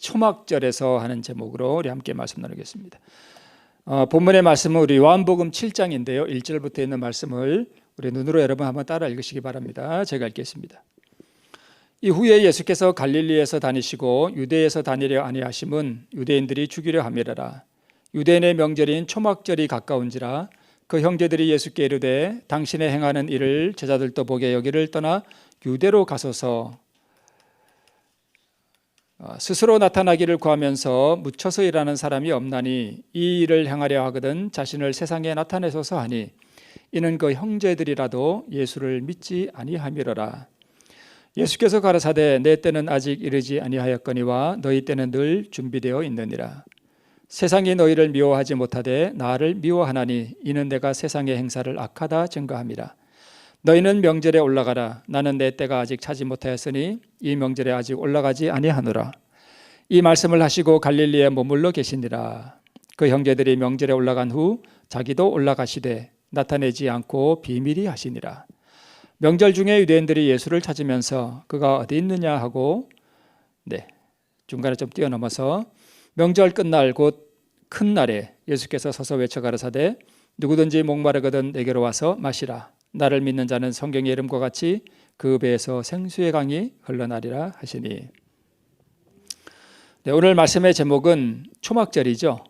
초막절에서 하는 제목으로 우리 함께 말씀 나누겠습니다. 본문의 말씀은 우리 요한복음 7장인데요. 1절부터 있는 말씀을 우리 눈으로 여러분 한번 따라 읽으시기 바랍니다. 제가 읽겠습니다. 이후에 예수께서 갈릴리에서 다니시고 유대에서 다니려 아니하심은 유대인들이 죽이려 함이라라. 유대인의 명절인 초막절이 가까운지라 그 형제들이 예수께 이르되 당신의 행하는 일을 제자들도 보게 여기를 떠나 유대로 가소서. 스스로 나타나기를 구하면서 묻혀서 일하는 사람이 없나니 이 일을 행하려 하거든 자신을 세상에 나타내소서 하니 이는 그 형제들이라도 예수를 믿지 아니함이로라. 예수께서 가라사대 내 때는 아직 이르지 아니하였거니와 너희 때는 늘 준비되어 있느니라. 세상이 너희를 미워하지 못하되 나를 미워하나니 이는 내가 세상의 행사를 악하다 증거함이라. 너희는 명절에 올라가라. 나는 내 때가 아직 차지 못하였으니 이 명절에 아직 올라가지 아니하노라. 이 말씀을 하시고 갈릴리에 머물러 계시니라. 그 형제들이 명절에 올라간 후 자기도 올라가시되 나타내지 않고 비밀히 하시니라. 명절 중에 유대인들이 예수를 찾으면서 그가 어디 있느냐 하고 중간에 좀 뛰어넘어서 명절 끝날 곧 큰 날에 예수께서 서서 외쳐 가라사대 누구든지 목마르거든 내게로 와서 마시라. 나를 믿는 자는 성경의 이름과 같이 그 배에서 생수의 강이 흘러나리라 하시니. 오늘 말씀의 제목은 초막절이죠.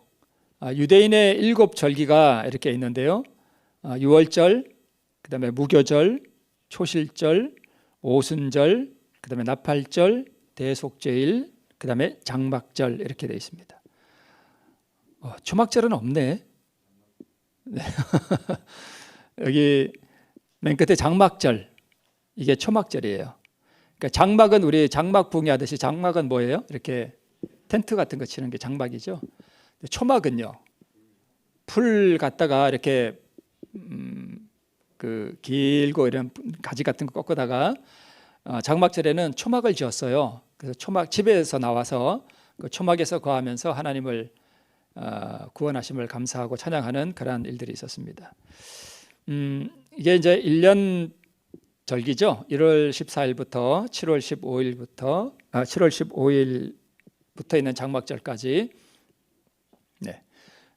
유대인의 7절기가 이렇게 있는데요. 유월절, 그 다음에 무교절, 초실절, 오순절, 그 다음에 나팔절, 대속죄일, 그 다음에 장막절 이렇게 되어 있습니다. 초막절은 없네. 여기 맨 끝에 장막절, 이게 초막절이에요. 그러니까 장막은 우리 장막붕이 하듯이 장막은 뭐예요? 이렇게 텐트 같은 거 치는 게 장막이죠. 초막은요, 풀 갖다가 이렇게 그 길고 이런 가지 같은 거 꺾다가 장막절에는 초막을 지었어요. 그래서 초막 집에서 나와서 그 초막에서 거하면서 하나님을 구원하심을 감사하고 찬양하는 그러한 일들이 있었습니다. 이게 이제 1년 절기죠. 1월 14일부터 7월 15일부터 있는 장막절까지.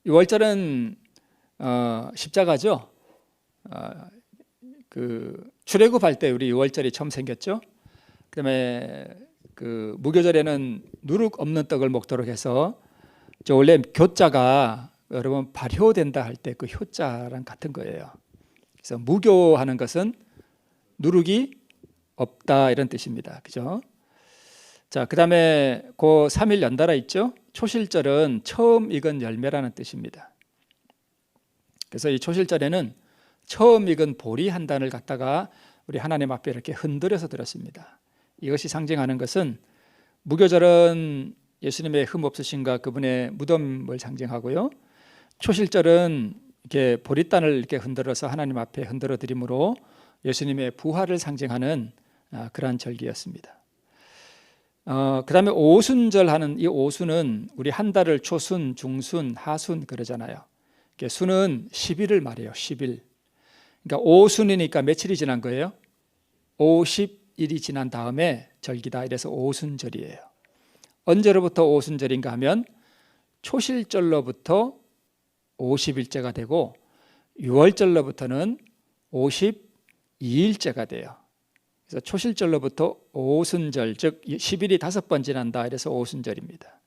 6월절은 십자가죠. 그 출애굽할 때 우리 6월절이 처음 생겼죠. 그다음에 그 무교절에는 누룩 없는 떡을 먹도록 해서 원래 교자가 여러분 발효된다 할 때 그 효자랑 같은 거예요. 그래서 무교하는 것은 누룩이 없다 이런 뜻입니다. 그죠? 자, 그다음에 그 3일 연달아 있죠. 초실절은 처음 익은 열매라는 뜻입니다. 그래서 이 초실절에는 처음 익은 보리 한 단을 갖다가 우리 하나님 앞에 이렇게 흔들어서 드렸습니다. 이것이 상징하는 것은 무교절은 예수님의 흠 없으심과 그분의 무덤을 상징하고요. 초실절은 이렇게 보리단을 이렇게 흔들어서 하나님 앞에 흔들어 드림으로 예수님의 부활을 상징하는 그러한 절기였습니다. 그다음에 오순절 하는 이 오순은 우리 한 달을 초순, 중순, 하순 그러잖아요. 순은 10일을 말해요. 10일. 그러니까 오순이니까 며칠이 지난 거예요? 50일이 지난 다음에 절기다. 이래서 오순절이에요. 언제로부터 오순절인가 하면 초실절로부터 50일째가 되고 6월절로부터는 52일째가 돼요. 그래서 초실절로부터 오순절, 즉 10일이 5번 지난다. 이래서 오순절입니다.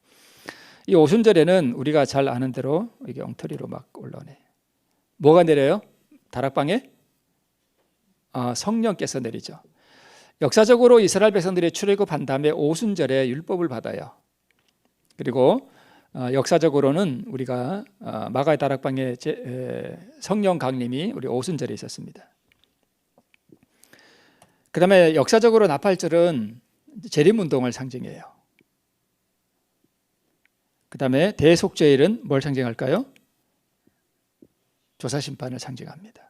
이 오순절에는 우리가 잘 아는 대로 이게 엉터리로 막 올라오네. 뭐가 내려요? 다락방에? 성령께서 내리죠. 역사적으로 이스라엘 백성들이 출애굽한 다음에 오순절에 율법을 받아요. 그리고 역사적으로는 우리가 마가의 다락방에 성령 강림이 우리 오순절에 있었습니다. 그 다음에 역사적으로 나팔절은 재림운동을 상징해요. 그 다음에 대속죄일은 뭘 상징할까요? 조사심판을 상징합니다.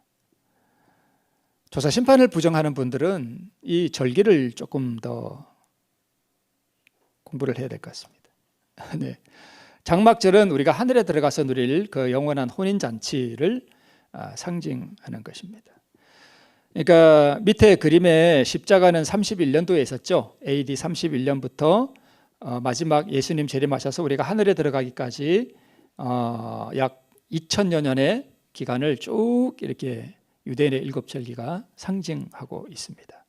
조사심판을 부정하는 분들은 이 절기를 조금 더 공부를 해야 될 것 같습니다. 네. 장막절은 우리가 하늘에 들어가서 누릴 그 영원한 혼인잔치를 상징하는 것입니다. 그러니까 밑에 그림에 십자가는 31년도에 있었죠. AD 31년부터 마지막 예수님 재림하셔서 우리가 하늘에 들어가기까지 약 2000여 년의 기간을 쭉 이렇게 유대인의 일곱 절기가 상징하고 있습니다.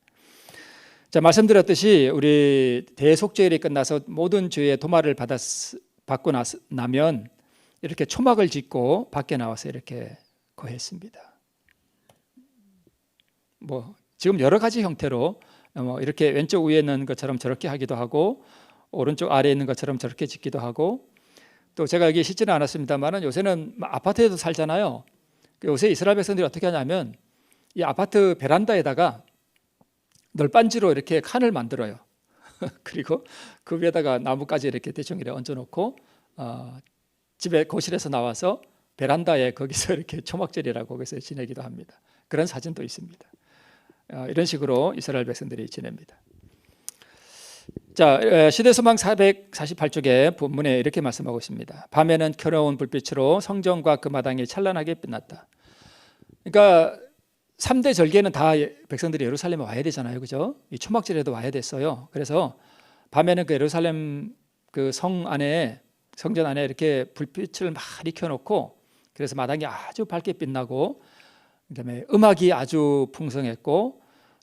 자, 말씀드렸듯이 우리 대속죄일이 끝나서 모든 죄의 도말을 받고 나면 이렇게 초막을 짓고 밖에 나와서 이렇게 거했습니다. 지금 여러 가지 형태로 이렇게 왼쪽 위에 있는 것처럼 저렇게 하기도 하고 오른쪽 아래에 있는 것처럼 저렇게 짓기도 하고, 또 제가 여기 씻지는 않았습니다만 요새는 아파트에도 살잖아요. 요새 이스라엘 백성들이 어떻게 하냐면 이 아파트 베란다에다가 널빤지로 이렇게 칸을 만들어요. 그리고 그 위에다가 나뭇가지 이렇게 대충 이렇게 얹어놓고 집에 거실에서 나와서 베란다에 거기서 이렇게 초막절이라고 거기서 지내기도 합니다. 그런 사진도 있습니다. 이런 식으로 이스라엘 백성들이 지냅니다. 자, 시대소망 448쪽에 본문에 이렇게 말씀하고 있습니다. 밤에는 켜러운 불빛으로 성전과 그 마당이 찬란하게 빛났다. 그러니까 3대 절기에는 다 백성들이 예루살렘에 와야 되잖아요, 그죠? 이 초막절에도 와야 됐어요. 그래서 밤에는 그 예루살렘 그 성전 안에 이렇게 불빛을 많이 켜놓고, 그래서 마당이 아주 밝게 빛나고, 그다음에 음악이 아주 풍성했고,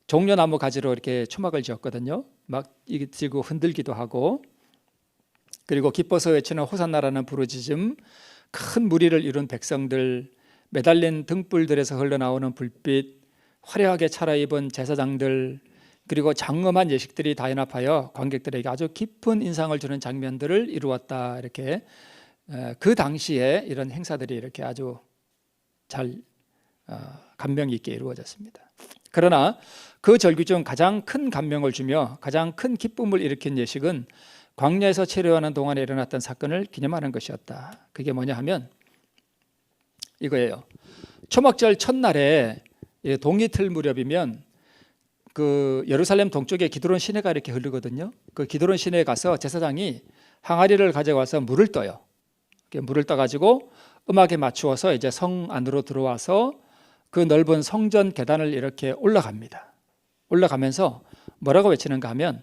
종려나무 가지로 이렇게 초막을 지었거든요. 막 이게 들고 흔들기도 하고, 그리고 기뻐서 외치는 호산나라는 부르짖음, 큰 무리를 이룬 백성들, 매달린 등불들에서 흘러나오는 불빛, 화려하게 차려입은 제사장들, 그리고 장엄한 예식들이 다 연합하여 관객들에게 아주 깊은 인상을 주는 장면들을 이루었다. 이렇게 그 당시에 이런 행사들이 이렇게 아주 잘 감명 있게 이루어졌습니다. 그러나 그 절기 중 가장 큰 감명을 주며 가장 큰 기쁨을 일으킨 예식은 광야에서 체류하는 동안에 일어났던 사건을 기념하는 것이었다. 그게 뭐냐 하면 이거예요. 초막절 첫날에 동이틀 무렵이면 그 예루살렘 동쪽에 기드론 시내가 이렇게 흐르거든요. 그 기드론 시내에 가서 제사장이 항아리를 가져와서 물을 떠요. 물을 떠가지고 음악에 맞추어서 이제 성 안으로 들어와서 그 넓은 성전 계단을 이렇게 올라갑니다. 올라가면서 뭐라고 외치는가 하면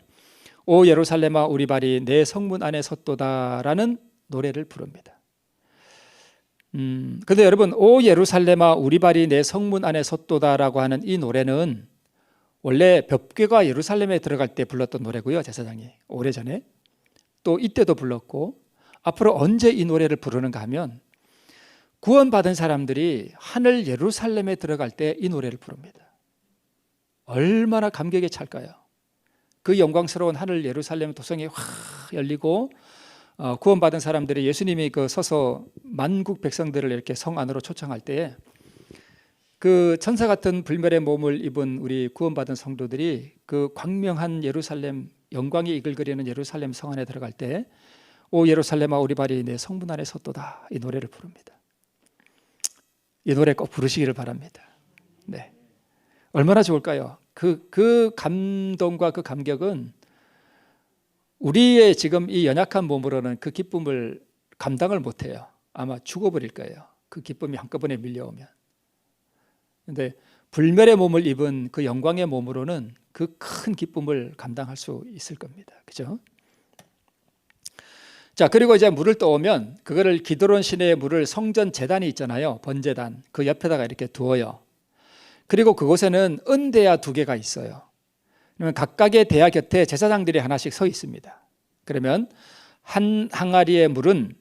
오 예루살렘아 우리 발이 내 성문 안에 섰도다라는 노래를 부릅니다. 근데 여러분, 오 예루살렘아 우리 발이 내 성문 안에 섰도다라고 하는 이 노래는 원래 벽궤가 예루살렘에 들어갈 때 불렀던 노래고요. 제사장이 오래전에 또 이때도 불렀고, 앞으로 언제 이 노래를 부르는가 하면 구원받은 사람들이 하늘 예루살렘에 들어갈 때 이 노래를 부릅니다. 얼마나 감격에 찰까요? 그 영광스러운 하늘 예루살렘 도성이 확 열리고 구원받은 사람들이 예수님이 그 서서 만국 백성들을 이렇게 성 안으로 초청할 때에 그 천사 같은 불멸의 몸을 입은 우리 구원받은 성도들이 그 광명한 예루살렘, 영광이 이글거리는 예루살렘 성 안에 들어갈 때 오 예루살렘아 우리 발이 내 성문 안에 섰도다, 이 노래를 부릅니다. 이 노래 꼭 부르시기를 바랍니다. 네, 얼마나 좋을까요? 그 감동과 그 감격은 우리의 지금 이 연약한 몸으로는 그 기쁨을 감당을 못해요. 아마 죽어버릴 거예요. 그 기쁨이 한꺼번에 밀려오면. 그런데 불멸의 몸을 입은 그 영광의 몸으로는 그 큰 기쁨을 감당할 수 있을 겁니다. 그죠? 자, 그리고 이제 물을 떠오면 그거를 기드론 시내의 물을 성전 제단이 있잖아요. 번제단. 그 옆에다가 이렇게 두어요. 그리고 그곳에는 은대야 2개가 있어요. 그러면 각각의 대야 곁에 제사장들이 하나씩 서 있습니다. 그러면 한 항아리의 물은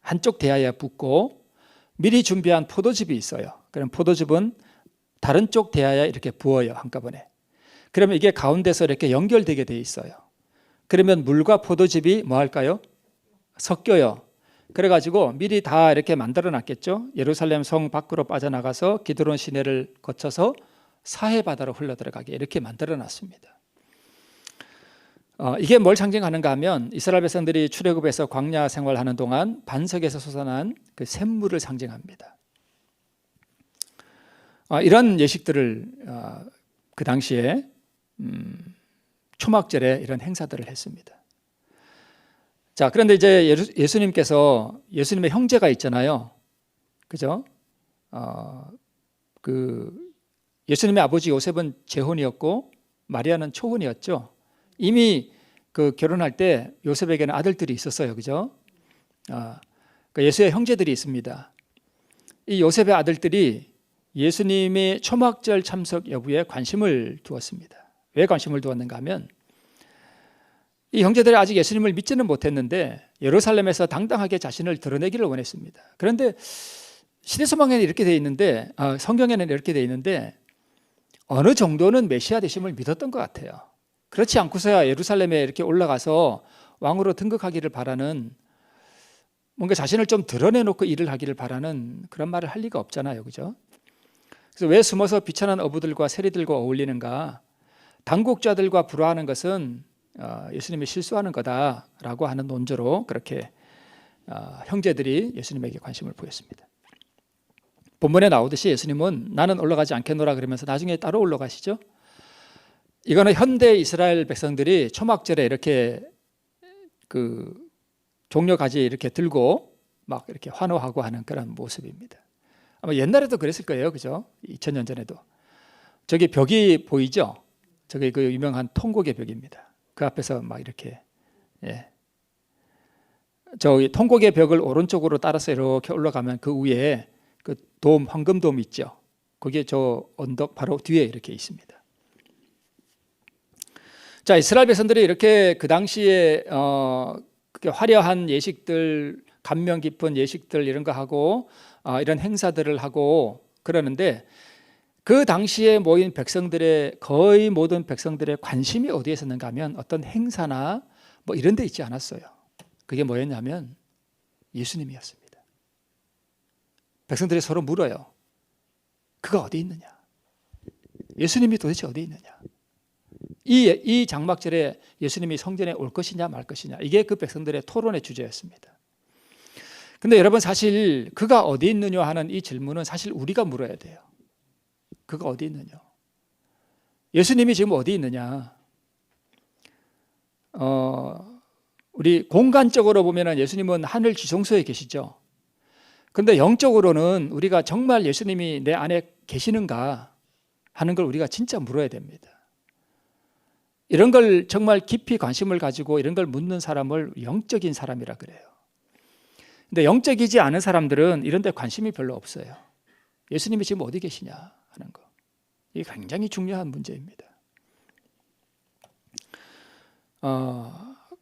한쪽 대야에 붓고 미리 준비한 포도즙이 있어요. 그럼 포도즙은 다른 쪽 대야에 이렇게 부어요. 한꺼번에. 그러면 이게 가운데서 이렇게 연결되게 돼 있어요. 그러면 물과 포도즙이 뭐 할까요? 섞여요. 그래가지고 미리 다 이렇게 만들어 놨겠죠. 예루살렘 성 밖으로 빠져나가서 기드론 시내를 거쳐서 사해바다로 흘러들어가게 이렇게 만들어 놨습니다. 이게 뭘 상징하는가 하면 이스라엘 백성들이 출애굽에서 광야 생활하는 동안 반석에서 솟아난 그 샘물을 상징합니다. 이런 예식들을 그 당시에 초막절에 이런 행사들을 했습니다. 자, 그런데 이제 예수님께서 예수님의 형제가 있잖아요. 그죠? 예수님의 아버지 요셉은 재혼이었고 마리아는 초혼이었죠. 이미 그 결혼할 때 요셉에게는 아들들이 있었어요, 그죠? 그 예수의 형제들이 있습니다. 이 요셉의 아들들이 예수님의 초막절 참석 여부에 관심을 두었습니다. 왜 관심을 두었는가 하면 이 형제들이 아직 예수님을 믿지는 못했는데 예루살렘에서 당당하게 자신을 드러내기를 원했습니다. 그런데 시대소망에는 이렇게 돼 있는데, 성경에는 이렇게 돼 있는데 어느 정도는 메시아 되심을 믿었던 것 같아요. 그렇지 않고서야 예루살렘에 이렇게 올라가서 왕으로 등극하기를 바라는, 뭔가 자신을 좀 드러내놓고 일을 하기를 바라는 그런 말을 할 리가 없잖아요, 그죠? 그래서 왜 숨어서 비천한 어부들과 세리들과 어울리는가? 당국자들과 불화하는 것은 예수님이 실수하는 거다라고 하는 논조로 그렇게 형제들이 예수님에게 관심을 보였습니다. 본문에 나오듯이 예수님은 나는 올라가지 않겠노라 그러면서 나중에 따로 올라가시죠. 이거는 현대 이스라엘 백성들이 초막절에 이렇게 그 종려가지 이렇게 들고 막 이렇게 환호하고 하는 그런 모습입니다. 아마 옛날에도 그랬을 거예요, 그죠? 2000년 전에도. 저기 벽이 보이죠? 저기 그 유명한 통곡의 벽입니다. 그 앞에서 막 이렇게, 저기 통곡의 벽을 오른쪽으로 따라서 이렇게 올라가면 그 위에 그 돔, 황금돔 있죠? 거기에 저 언덕 바로 뒤에 이렇게 있습니다. 자, 이스라엘 백성들이 이렇게 그 당시에 화려한 예식들, 감명 깊은 예식들 이런 거 하고 이런 행사들을 하고 그러는데 그 당시에 모인 백성들의 거의 모든 백성들의 관심이 어디에 있었는가 하면 어떤 행사나 뭐 이런 데 있지 않았어요. 그게 뭐였냐면 예수님이었습니다. 백성들이 서로 물어요. 그가 어디 있느냐? 예수님이 도대체 어디 있느냐? 이 장막절에 예수님이 성전에 올 것이냐 말 것이냐, 이게 그 백성들의 토론의 주제였습니다. 근데 여러분, 사실 그가 어디 있느냐 하는 이 질문은 사실 우리가 물어야 돼요. 그가 어디 있느냐? 예수님이 지금 어디 있느냐? 우리 공간적으로 보면 예수님은 하늘 지성소에 계시죠. 그런데 영적으로는 우리가 정말 예수님이 내 안에 계시는가 하는 걸 우리가 진짜 물어야 됩니다. 이런 걸 정말 깊이 관심을 가지고 이런 걸 묻는 사람을 영적인 사람이라 그래요. 근데 영적이지 않은 사람들은 이런 데 관심이 별로 없어요. 예수님이 지금 어디 계시냐 하는 거. 이게 굉장히 중요한 문제입니다.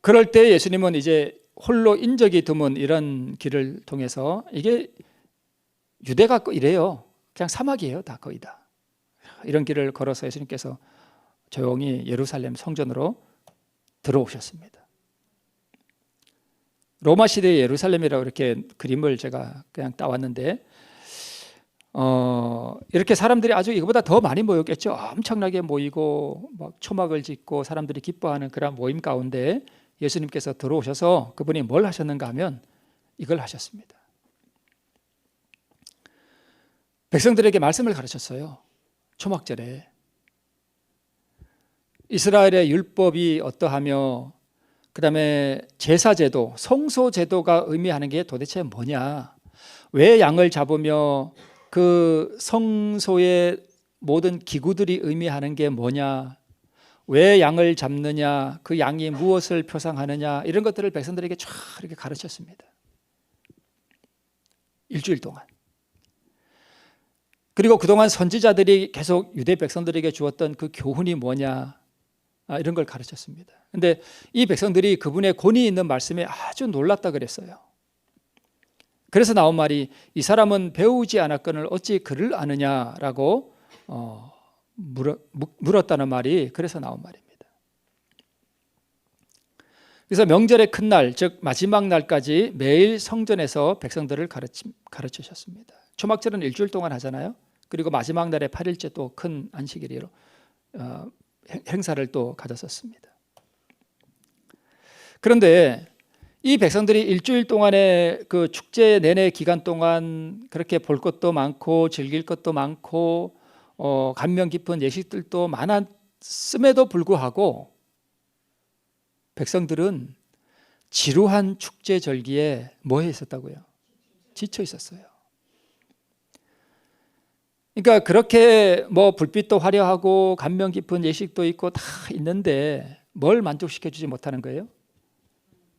그럴 때 예수님은 이제 홀로 인적이 드문 이런 길을 통해서, 이게 유대가 이래요. 그냥 사막이에요, 다 거의 다. 이런 길을 걸어서 예수님께서 조용히 예루살렘 성전으로 들어오셨습니다. 로마 시대의 예루살렘이라고 이렇게 그림을 제가 그냥 따왔는데, 이렇게 사람들이 아주 이거보다 더 많이 모였겠죠. 엄청나게 모이고 막 초막을 짓고 사람들이 기뻐하는 그런 모임 가운데 예수님께서 들어오셔서 그분이 뭘 하셨는가 하면 이걸 하셨습니다. 백성들에게 말씀을 가르쳤어요. 초막절에 이스라엘의 율법이 어떠하며, 그 다음에 제사제도, 성소제도가 의미하는 게 도대체 뭐냐, 왜 양을 잡으며 그 성소의 모든 기구들이 의미하는 게 뭐냐, 왜 양을 잡느냐, 그 양이 무엇을 표상하느냐, 이런 것들을 백성들에게 쫙 이렇게 가르쳤습니다. 일주일 동안. 그리고 그동안 선지자들이 계속 유대 백성들에게 주었던 그 교훈이 뭐냐, 이런 걸 가르쳤습니다. 그런데 이 백성들이 그분의 권위 있는 말씀에 아주 놀랐다 그랬어요. 그래서 나온 말이 이 사람은 배우지 않았거늘 어찌 글을 아느냐라고 물었다는 말이 그래서 나온 말입니다. 그래서 명절의 큰 날, 즉 마지막 날까지 매일 성전에서 백성들을 가르치셨습니다. 초막절은 일주일 동안 하잖아요. 그리고 마지막 날에 8일째 또 큰 안식일로 행사를 또 가졌었습니다. 그런데 이 백성들이 일주일 동안의 그 축제 내내 기간 동안 그렇게 볼 것도 많고 즐길 것도 많고 감명 깊은 예식들도 많았음에도 불구하고 백성들은 지루한 축제 절기에 뭐해 있었다고요? 지쳐 있었어요. 그러니까 그렇게 뭐 불빛도 화려하고 감명 깊은 예식도 있고 다 있는데 뭘 만족시켜 주지 못하는 거예요?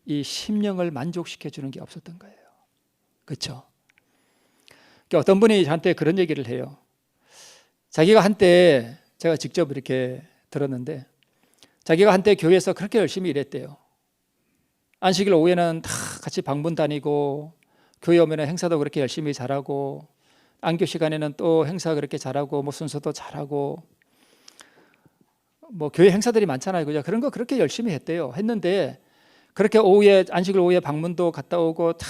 이 심령을 만족시켜 주는 게 없었던 거예요. 그렇죠? 어떤 분이 저한테 그런 얘기를 해요. 자기가 한때, 제가 직접 이렇게 들었는데, 자기가 한때 교회에서 그렇게 열심히 일했대요. 안식일 오후에는 다 같이 방문 다니고, 교회 오면 행사도 그렇게 열심히 잘하고, 안교 시간에는 또 행사 그렇게 잘하고, 뭐 순서도 잘하고, 뭐 교회 행사들이 많잖아요. 그죠? 그런 거 그렇게 열심히 했대요. 했는데 그렇게 오후에 안식일 오후에 방문도 갔다 오고 다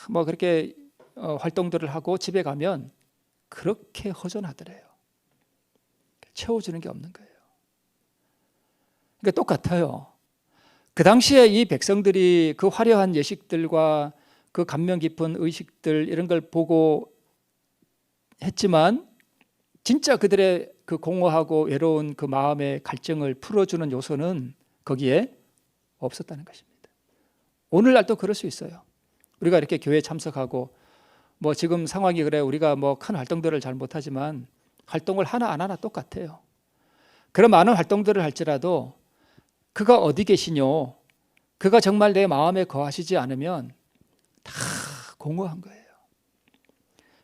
뭐 그렇게 활동들을 하고 집에 가면 그렇게 허전하더래요. 채워주는 게 없는 거예요. 그러니까 똑같아요. 그 당시에 이 백성들이 그 화려한 예식들과 그 감명 깊은 의식들 이런 걸 보고 했지만 진짜 그들의 그 공허하고 외로운 그 마음의 갈증을 풀어주는 요소는 거기에 없었다는 것입니다. 오늘날도 그럴 수 있어요. 우리가 이렇게 교회에 참석하고 뭐 지금 상황이 그래 우리가 뭐 큰 활동들을 잘 못하지만 활동을 하나 안 하나 똑같아요. 그런 많은 활동들을 할지라도 그가 어디 계시뇨? 그가 정말 내 마음에 거하시지 않으면 다 공허한 거예요.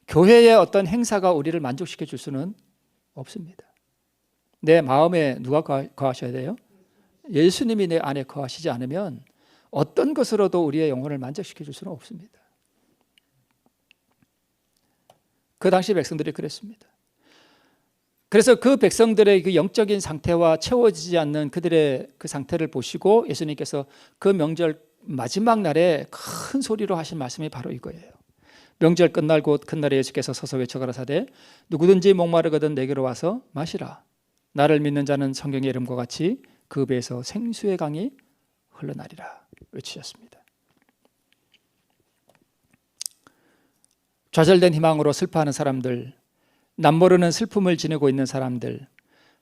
교회의 어떤 행사가 우리를 만족시켜 줄 수는 없습니다. 내 마음에 누가 거하셔야 돼요? 예수님이 내 안에 거하시지 않으면 어떤 것으로도 우리의 영혼을 만족시켜 줄 수는 없습니다. 그 당시 백성들이 그랬습니다. 그래서 그 백성들의 그 영적인 상태와 채워지지 않는 그들의 그 상태를 보시고 예수님께서 그 명절 마지막 날에 큰 소리로 하신 말씀이 바로 이거예요. 명절 끝날 곧 큰날에 예수께서 서서 외쳐 가라사대 누구든지 목마르거든 내게로 와서 마시라. 나를 믿는 자는 성경의 이름과 같이 그 배에서 생수의 강이 흘러나리라 외치셨습니다. 좌절된 희망으로 슬퍼하는 사람들, 남모르는 슬픔을 지니고 있는 사람들,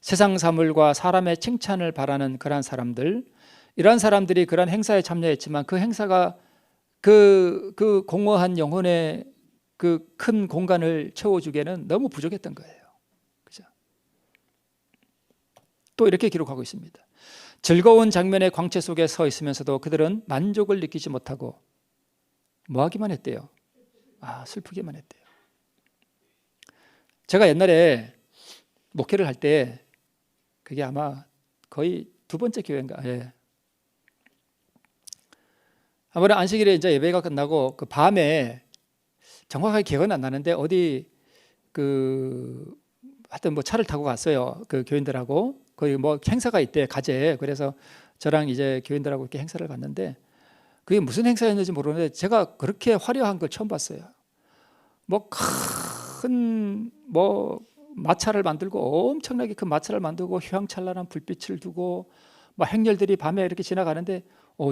세상 사물과 사람의 칭찬을 바라는 그러한 사람들, 이러한 사람들이 그러한 행사에 참여했지만 그 행사가 그 공허한 영혼의 그 큰 공간을 채워주기에는 너무 부족했던 거예요. 그죠? 또 이렇게 기록하고 있습니다. 즐거운 장면의 광채 속에 서 있으면서도 그들은 만족을 느끼지 못하고 뭐 하기만 했대요? 슬프기만 했대요. 제가 옛날에 목회를 할 때 그게 아마 거의 두 번째 교회인가. 예. 아무래도 안식일에 이제 예배가 끝나고 그 밤에 정확하게 기억은 안 나는데 어디 하여튼 뭐 차를 타고 갔어요. 그 교인들하고 거기 뭐 행사가 있대 가재. 그래서 저랑 이제 교인들하고 이렇게 행사를 갔는데 그게 무슨 행사였는지 모르는데 제가 그렇게 화려한 걸 처음 봤어요. 뭐 큰 마차를 만들고 엄청나게 큰 마차를 만들고 휘황찬란한 불빛을 두고 막 행렬들이 밤에 이렇게 지나가는데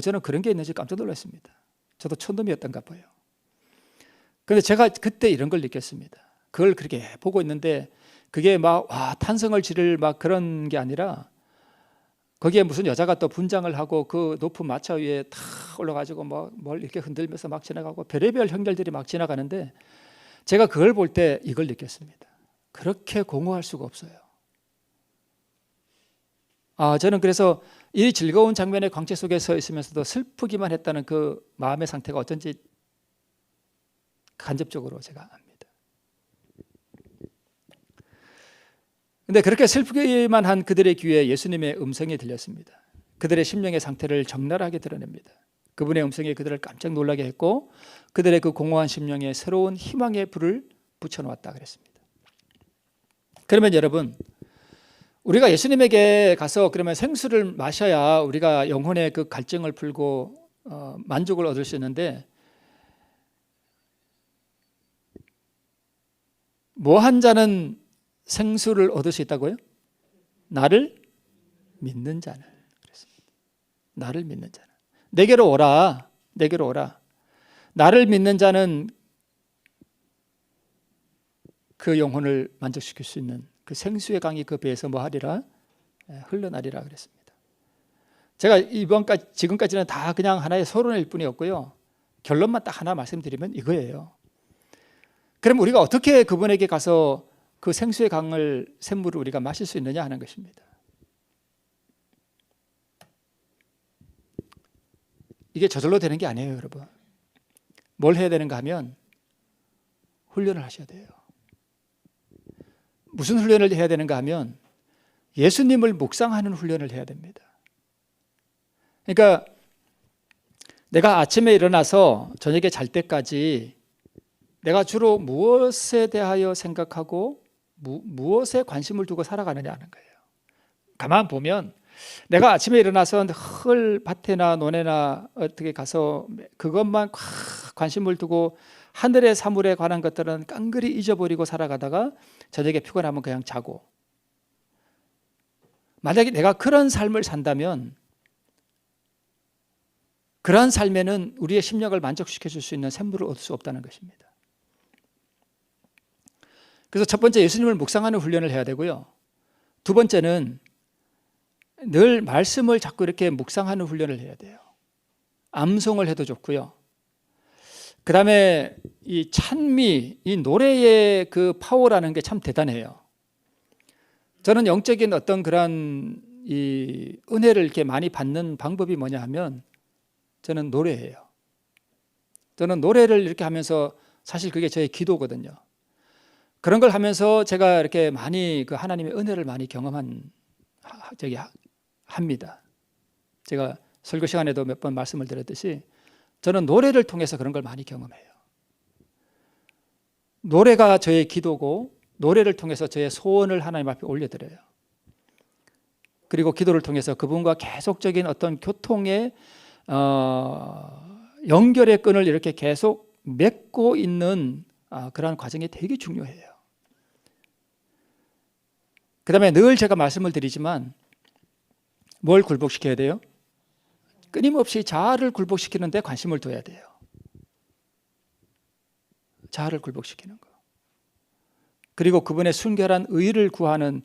저는 그런 게 있는지 깜짝 놀랐습니다. 저도 촌놈이었던가 봐요. 그런데 제가 그때 이런 걸 느꼈습니다. 그걸 그렇게 보고 있는데 그게 막 탄성을 지를 막 그런 게 아니라 거기에 무슨 여자가 또 분장을 하고 그 높은 마차 위에 탁 올라가지고 뭘 이렇게 흔들면서 막 지나가고 별의별 형렬들이 막 지나가는데 제가 그걸 볼 때 이걸 느꼈습니다. 그렇게 공허할 수가 없어요. 저는 그래서 이 즐거운 장면의 광채 속에 서 있으면서도 슬프기만 했다는 그 마음의 상태가 어쩐지 간접적으로 제가 압니다. 근데 그렇게 슬프기만 한 그들의 귀에 예수님의 음성이 들렸습니다. 그들의 심령의 상태를 적나라하게 드러냅니다. 그분의 음성이 그들을 깜짝 놀라게 했고 그들의 그 공허한 심령에 새로운 희망의 불을 붙여놓았다 그랬습니다. 그러면 여러분, 우리가 예수님에게 가서 그러면 생수를 마셔야 우리가 영혼의 그 갈증을 풀고 만족을 얻을 수 있는데 뭐 한 자는 생수를 얻을 수 있다고요? 나를 믿는 자는. 그랬습니다. 나를 믿는 자는. 내게로 오라. 내게로 오라. 나를 믿는 자는 그 영혼을 만족시킬 수 있는 그 생수의 강이 그 배에서 뭐 하리라? 흘러나리라 그랬습니다. 제가 지금까지는 다 그냥 하나의 서론일 뿐이었고요. 결론만 딱 하나 말씀드리면 이거예요. 그럼 우리가 어떻게 그분에게 가서 그 생수의 샘물을 우리가 마실 수 있느냐 하는 것입니다. 이게 저절로 되는 게 아니에요, 여러분. 뭘 해야 되는가 하면 훈련을 하셔야 돼요. 무슨 훈련을 해야 되는가 하면 예수님을 묵상하는 훈련을 해야 됩니다. 그러니까 내가 아침에 일어나서 저녁에 잘 때까지 내가 주로 무엇에 대하여 생각하고 무엇에 관심을 두고 살아가느냐는 거예요. 가만 보면 내가 아침에 일어나서 밭에나 논에나 어떻게 가서 그것만 관심을 두고 하늘의 사물에 관한 것들은 깡그리 잊어버리고 살아가다가 저녁에 피곤하면 그냥 자고, 만약에 내가 그런 삶을 산다면 그러한 삶에는 우리의 심령을 만족시켜 줄 수 있는 샘물을 얻을 수 없다는 것입니다. 그래서 첫 번째, 예수님을 묵상하는 훈련을 해야 되고요. 두 번째는 늘 말씀을 자꾸 이렇게 묵상하는 훈련을 해야 돼요. 암송을 해도 좋고요. 그 다음에 이 찬미, 이 노래의 그 파워라는 게 참 대단해요. 저는 영적인 어떤 그런 이 은혜를 이렇게 많이 받는 방법이 뭐냐 하면 저는 노래예요. 저는 노래를 이렇게 하면서 사실 그게 저의 기도거든요. 그런 걸 하면서 제가 이렇게 많이 그 하나님의 은혜를 많이 합니다. 제가 설교 시간에도 몇 번 말씀을 드렸듯이 저는 노래를 통해서 그런 걸 많이 경험해요. 노래가 저의 기도고 노래를 통해서 저의 소원을 하나님 앞에 올려드려요. 그리고 기도를 통해서 그분과 계속적인 어떤 교통의 연결의 끈을 이렇게 계속 맺고 있는 그런 과정이 되게 중요해요. 그 다음에 늘 제가 말씀을 드리지만 뭘 굴복시켜야 돼요? 끊임없이 자아를 굴복시키는 데 관심을 둬야 돼요. 자아를 굴복시키는 거. 그리고 그분의 순결한 의를 구하는,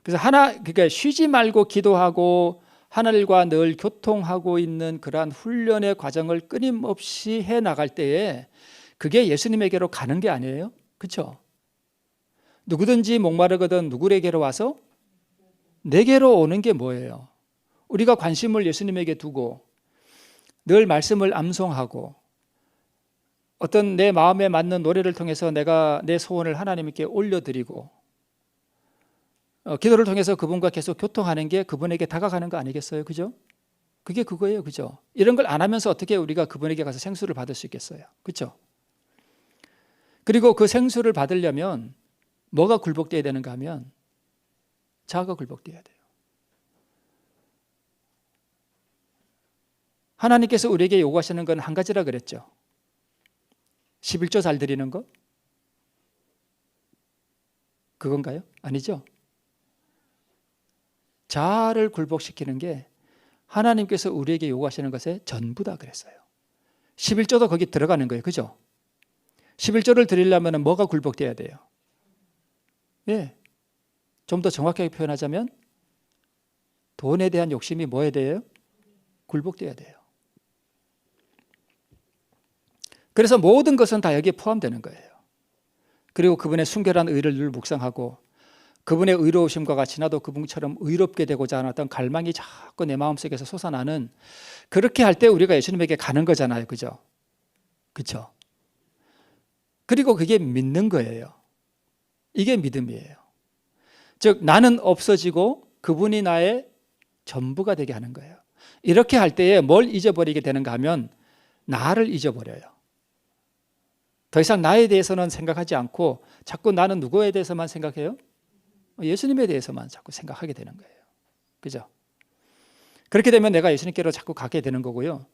그래서 그러니까 쉬지 말고 기도하고 하늘과 늘 교통하고 있는 그러한 훈련의 과정을 끊임없이 해 나갈 때에 그게 예수님에게로 가는 게 아니에요. 그렇죠? 누구든지 목마르거든 누구에게로 와서 내게로 오는 게 뭐예요? 우리가 관심을 예수님에게 두고 늘 말씀을 암송하고 어떤 내 마음에 맞는 노래를 통해서 내가 내 소원을 하나님께 올려드리고 기도를 통해서 그분과 계속 교통하는 게 그분에게 다가가는 거 아니겠어요? 그죠? 그게 그거예요. 그죠? 이런 걸 안 하면서 어떻게 우리가 그분에게 가서 생수를 받을 수 있겠어요? 그죠? 그리고 그 생수를 받으려면 뭐가 굴복돼야 되는가 하면 자아가 굴복돼야 돼요. 하나님께서 우리에게 요구하시는 건 한 가지라 그랬죠. 11조 잘 드리는 거? 그건가요? 아니죠. 자아를 굴복시키는 게 하나님께서 우리에게 요구하시는 것의 전부다 그랬어요. 11조도 거기 들어가는 거예요. 그죠? 11조를 드리려면 뭐가 굴복돼야 돼요? 예. 좀 더 정확하게 표현하자면 돈에 대한 욕심이 뭐에 대해요? 굴복돼야 돼요. 그래서 모든 것은 다 여기에 포함되는 거예요. 그리고 그분의 순결한 의를 늘 묵상하고 그분의 의로우심과 같이 나도 그분처럼 의롭게 되고자 하는 어떤 갈망이 자꾸 내 마음속에서 솟아나는, 그렇게 할 때 우리가 예수님에게 가는 거잖아요. 그죠? 그렇죠? 그리고 그게 믿는 거예요. 이게 믿음이에요. 즉 나는 없어지고 그분이 나의 전부가 되게 하는 거예요. 이렇게 할 때에 뭘 잊어버리게 되는가 하면 나를 잊어버려요. 더 이상 나에 대해서는 생각하지 않고 자꾸 나는 누구에 대해서만 생각해요? 예수님에 대해서만 자꾸 생각하게 되는 거예요. 그죠? 그렇게 되면 내가 예수님께로 자꾸 가게 되는 거고요.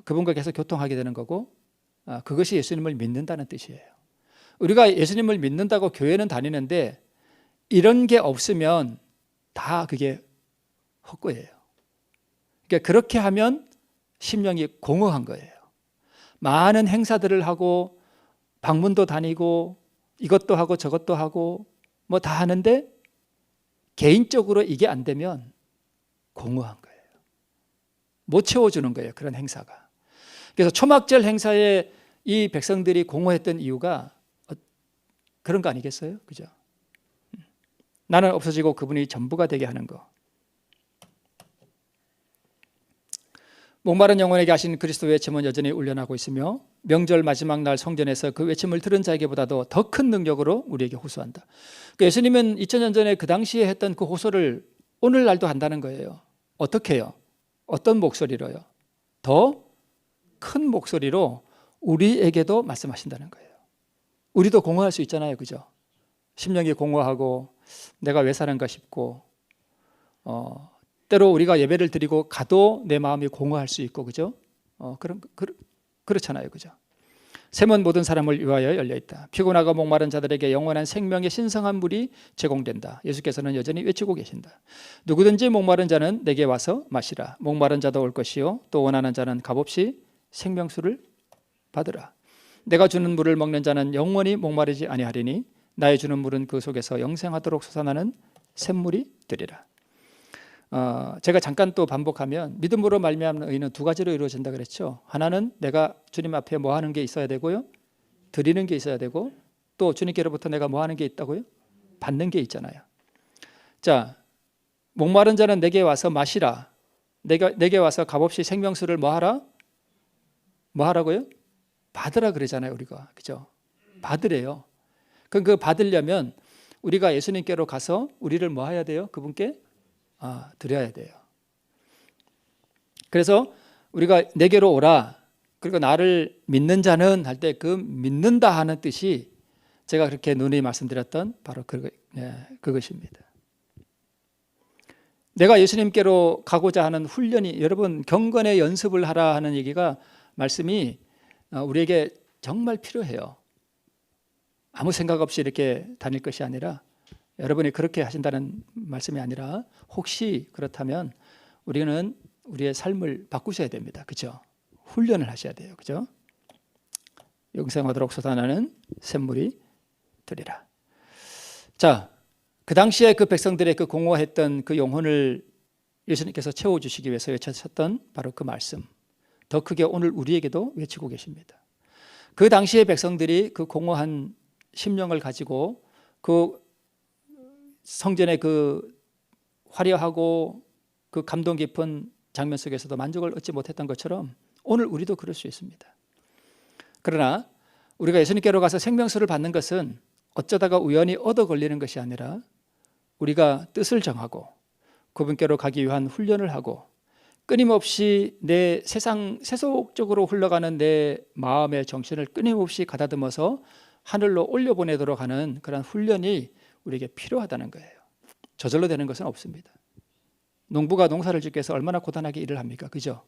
그분과 계속 교통하게 되는 거고, 그것이 예수님을 믿는다는 뜻이에요. 우리가 예수님을 믿는다고 교회는 다니는데 이런 게 없으면 다 그게 헛거예요. 그러니까 그렇게 하면 심령이 공허한 거예요. 많은 행사들을 하고 방문도 다니고 이것도 하고 저것도 하고 뭐 다 하는데 개인적으로 이게 안 되면 공허한 거예요. 못 채워주는 거예요. 그런 행사가. 그래서 초막절 행사에 이 백성들이 공허했던 이유가 그런 거 아니겠어요? 그죠? 나는 없어지고 그분이 전부가 되게 하는 거. 목마른 영혼에게 하신 그리스도 외침은 여전히 울려나고 있으며 명절 마지막 날 성전에서 그 외침을 들은 자에게보다도 더 큰 능력으로 우리에게 호소한다. 그러니까 예수님은 2000년 전에 그 당시에 했던 그 호소를 오늘날도 한다는 거예요. 어떻게 해요? 어떤 목소리로요? 더 큰 목소리로 우리에게도 말씀하신다는 거예요. 우리도 공허할 수 있잖아요, 그죠? 심령이 공허하고 내가 왜 사는가 싶고 때로 우리가 예배를 드리고 가도 내 마음이 공허할 수 있고, 그죠? 그렇잖아요, 그죠? 샘은 모든 사람을 위하여 열려 있다. 피곤하고 목마른 자들에게 영원한 생명의 신성한 물이 제공된다. 예수께서는 여전히 외치고 계신다. 누구든지 목마른 자는 내게 와서 마시라. 목마른 자도 올 것이요 또 원하는 자는 값없이 생명수를 받으라. 내가 주는 물을 먹는 자는 영원히 목마르지 아니하리니 나의 주는 물은 그 속에서 영생하도록 솟아나는 샘물이 되리라. 제가 잠깐 또 반복하면 믿음으로 말미암는 의는 두 가지로 이루어진다 그랬죠. 하나는 내가 주님 앞에 뭐 하는 게 있어야 되고요, 드리는 게 있어야 되고, 또 주님께로부터 내가 뭐 하는 게 있다고요? 받는 게 있잖아요. 자, 목마른 자는 내게 와서 마시라. 내게 와서 값없이 생명수를 뭐 하라? 뭐 하라고요? 받으라 그러잖아요, 우리가. 그죠? 받으래요. 그럼 그 받으려면 우리가 예수님께로 가서 우리를 뭐 해야 돼요? 그분께 드려야 돼요. 그래서 우리가 내게로 오라, 그리고 나를 믿는 자는 할 때 그 믿는다 하는 뜻이 제가 그렇게 누누이 말씀드렸던 바로 그것입니다. 내가 예수님께로 가고자 하는 훈련이, 여러분 경건의 연습을 하라 하는 얘기가, 말씀이 우리에게 정말 필요해요. 아무 생각 없이 이렇게 다닐 것이 아니라, 여러분이 그렇게 하신다는 말씀이 아니라 혹시 그렇다면 우리는 우리의 삶을 바꾸셔야 됩니다. 그죠? 훈련을 하셔야 돼요. 그죠? 영생하도록 솟아나는 샘물이 되리라. 자, 그 당시에 그 백성들의 그 공허했던 그 영혼을 예수님께서 채워주시기 위해서 외쳤던 바로 그 말씀, 더 크게 오늘 우리에게도 외치고 계십니다. 그 당시의 백성들이 그 공허한 심령을 가지고 그 성전의 그 화려하고 그 감동 깊은 장면 속에서도 만족을 얻지 못했던 것처럼 오늘 우리도 그럴 수 있습니다. 그러나 우리가 예수님께로 가서 생명수를 받는 것은 어쩌다가 우연히 얻어 걸리는 것이 아니라 우리가 뜻을 정하고 그분께로 가기 위한 훈련을 하고 끊임없이 내 세속적으로 흘러가는 내 마음의 정신을 끊임없이 가다듬어서 하늘로 올려보내도록 하는 그런 훈련이 우리에게 필요하다는 거예요. 저절로 되는 것은 없습니다. 농부가 농사를 짓기 위해서 얼마나 고단하게 일을 합니까? 그죠?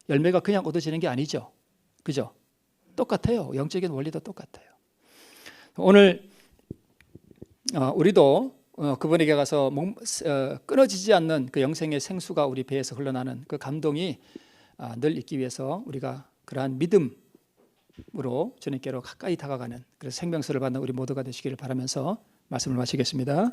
열매가 그냥 얻어지는 게 아니죠. 그죠? 똑같아요. 영적인 원리도 똑같아요. 오늘 우리도 그분에게 가서 끊어지지 않는 그 영생의 생수가 우리 배에서 흘러나는 그 감동이 늘 있기 위해서 우리가 그러한 믿음으로 주님께로 가까이 다가가는, 그래서 생명수를 받는 우리 모두가 되시기를 바라면서 말씀을 마치겠습니다.